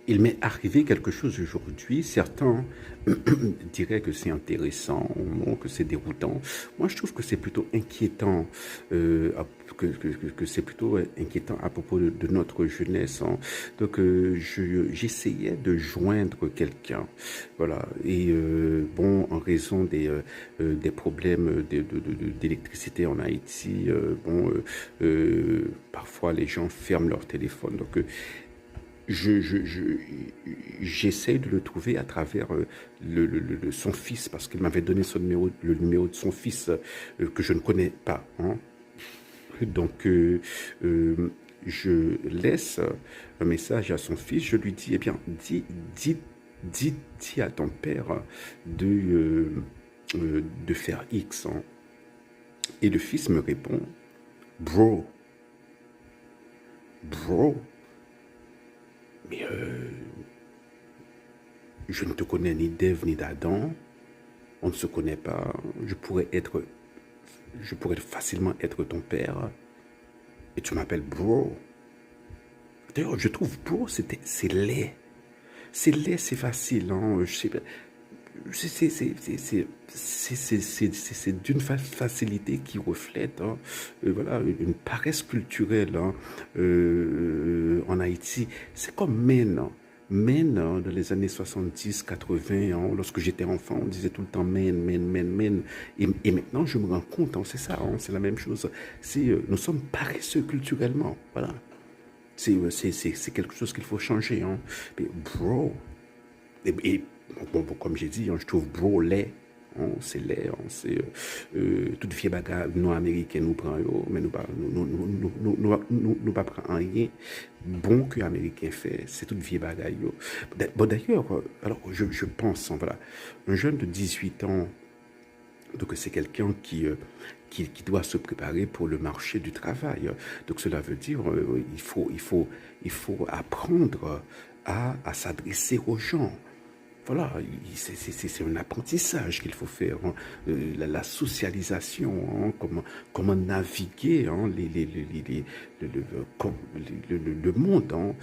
Il m'est arrivé quelque chose aujourd'hui. Certains diraient que c'est intéressant, non, que c'est déroutant. Moi, je trouve que c'est plutôt inquiétant, que c'est plutôt inquiétant à propos de notre jeunesse, hein. Donc, j'essayais de joindre quelqu'un, voilà. Et bon, en raison des problèmes d'électricité en Haïti, parfois les gens ferment leur téléphone. Donc, je, je, je, j'essaie de le trouver à travers son fils, parce qu'il m'avait donné le numéro de son fils que je ne connais pas, hein. Donc, je laisse un message à son fils. Je lui dis, eh bien, dis, dis à ton père de, de faire X, hein. Et le fils me répond, bro, bro, mais je ne te connais ni d'Ève ni d'Adam, on ne se connaît pas, je pourrais facilement être ton père, et tu m'appelles bro. D'ailleurs, je trouve bro, c'est laid. C'est laid, c'est facile, hein. Je sais pas. C'est d'une facilité qui reflète, hein, voilà, une paresse culturelle, hein, en Haïti. C'est comme men, hein. Men, hein, dans les années 70, 80, hein, lorsque j'étais enfant, on disait tout le temps men, men, men, men. Et maintenant, je me rends compte, hein, c'est ça, hein, c'est la même chose. Nous sommes paresseux culturellement, voilà. C'est quelque chose qu'il faut changer, hein. Mais bro, et comme j'ai dit, hein, je trouve bro laid, hein, c'est laid, hein, c'est toute vieille bagarre non américaine nous prend, mais nous pas prend rien bon que américain fait, c'est toute vieille bagarre. Bon, d'ailleurs, alors je pense, hein, voilà, un jeune de 18 ans, donc c'est quelqu'un qui doit se préparer pour le marché du travail. Donc cela veut dire il faut apprendre à s'adresser aux gens. Voilà, c'est un apprentissage qu'il faut faire, hein. La socialisation, hein, comment naviguer, hein, le monde, hein,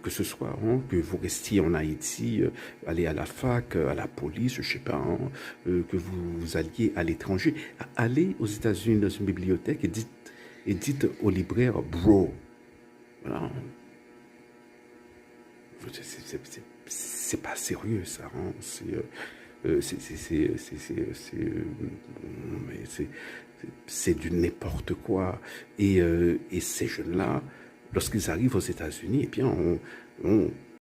que ce soit, hein, que vous restiez en Haïti, aller à la fac, à la police, je sais pas, hein, que vous alliez à l'étranger, allez aux États-Unis dans une bibliothèque et dites au libraire bro. Voilà, c'est pas sérieux ça, hein. C'est du n'importe quoi. Et ces jeunes-là, lorsqu'ils arrivent aux États-Unis, eh bien,